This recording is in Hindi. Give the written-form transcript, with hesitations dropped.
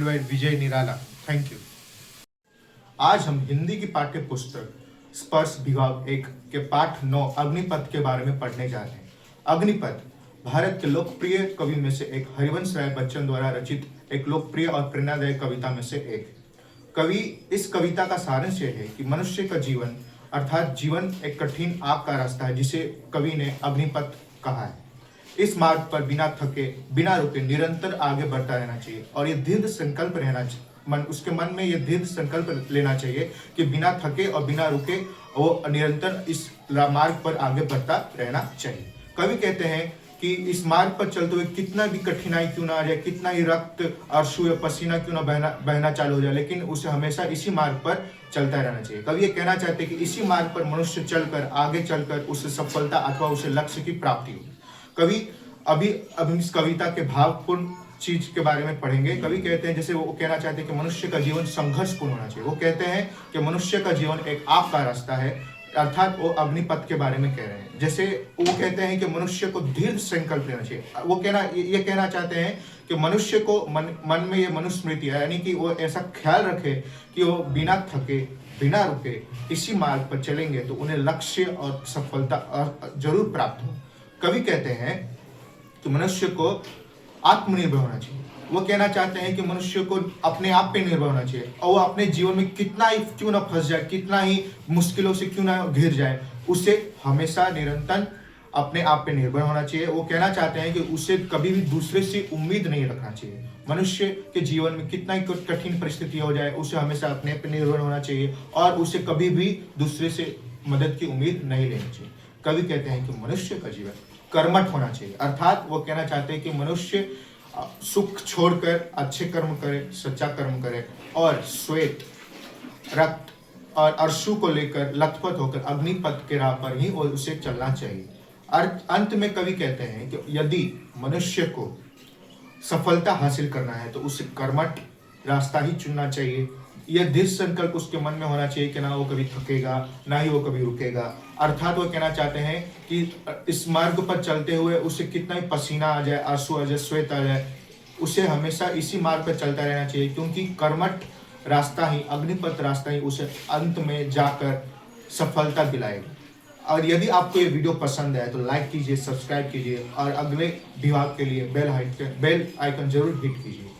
Vijay Nirala. Thank you. आज हम हिंदी की पाठ्य पुस्तक स्पर्श विभाग 1 के पाठ 9 अग्निपथ के बारे में पढ़ने जा रहे हैं। अग्निपथ भारत के लोकप्रिय कवि में से एक हरिवंश राय बच्चन द्वारा रचित एक लोकप्रिय और प्रेरणादायक कविता में से एक कवि। इस कविता का सारांश यह है कि मनुष्य का जीवन अर्थात जीवन एक कठिन आग का रास्ता है जिसे कवि ने अग्निपथ कहा है। इस मार्ग पर बिना थके बिना रुके निरंतर आगे बढ़ता रहना चाहिए और ये दृढ़ संकल्प रहना चाहिए। उसके मन में ये दृढ़ संकल्प लेना चाहिए कि बिना थके और बिना रुके वो निरंतर इस मार्ग पर आगे बढ़ता रहना चाहिए। कवि कहते हैं कि इस मार्ग पर चलते हुए कितना भी कठिनाई क्यों ना आ जाए, कितना ही रक्त आंसू या पसीना क्यों ना बहना चालू हो जाए, लेकिन उसे हमेशा इसी मार्ग पर चलता रहना चाहिए। कवि ये कहना चाहते हैं कि इसी मार्ग पर मनुष्य चलकर आगे चलकर उसे सफलता अथवा उसे लक्ष्य की प्राप्ति हो। कवि अभी इस कविता के भावपूर्ण चीज के बारे में पढ़ेंगे। कवि कहते हैं, जैसे वो कहना चाहते हैं कि मनुष्य का जीवन संघर्षपूर्ण होना चाहिए। वो कहते हैं कि मनुष्य का जीवन एक आग का रास्ता है, अर्थात वो अग्निपथ के बारे में कह रहे हैं। जैसे वो कहते हैं कि मनुष्य को दृढ़ संकल्प लेना चाहिए। वो ये कहना चाहते हैं कि मनुष्य को मन में ये मनुस्मृति है, यानी कि वो ऐसा ख्याल रखे कि वो बिना थके बिना रुके इसी मार्ग पर चलेंगे तो उन्हें लक्ष्य और सफलता जरूर प्राप्त हो। कवि कहते हैं कि मनुष्य को आत्मनिर्भर होना चाहिए। वो कहना चाहते हैं कि मनुष्य को अपने आप पे निर्भर होना चाहिए और वो अपने जीवन में कितना ही क्यों ना फंस जाए, कितना ही मुश्किलों से क्यों ना घिर जाए, उसे हमेशा निरंतर अपने आप पे निर्भर होना चाहिए। वो कहना चाहते हैं कि उसे कभी भी दूसरे से उम्मीद नहीं रखना चाहिए। मनुष्य के जीवन में कितना ही कठिन परिस्थिति हो जाए, उसे हमेशा अपने पे निर्भर होना चाहिए और उसे कभी भी दूसरे से मदद की उम्मीद नहीं लेनी चाहिए। कवि कहते हैं कि मनुष्य का जीवन कर्मठ होना चाहिए, अर्थात वो कहना चाहते हैं कि मनुष्य सुख छोड़कर अच्छे कर्म करे, सच्चा कर्म करे और श्वेत रक्त और अश्रु को लेकर लथपथ होकर अग्निपथ के राह पर ही उसे चलना चाहिए। अंत में कवि कहते हैं कि यदि मनुष्य को सफलता हासिल करना है तो उसे कर्मठ रास्ता ही चुनना चाहिए। यह दृढ़ संकल्प उसके मन में होना चाहिए कि ना वो कभी थकेगा ना ही वो कभी रुकेगा। अर्थात वो कहना चाहते हैं कि इस मार्ग पर चलते हुए उसे कितना ही पसीना आ जाए, आंसू आ जाए, श्वेत आ जाए, उसे हमेशा इसी मार्ग पर चलता रहना चाहिए, क्योंकि कर्मठ रास्ता ही अग्निपथ रास्ता ही उसे अंत में जाकर सफलता दिलाएगा। और यदि आपको ये वीडियो पसंद आए तो लाइक कीजिए, सब्सक्राइब कीजिए और अगले विभाग के लिए बेल आइकन जरूर हिट कीजिए।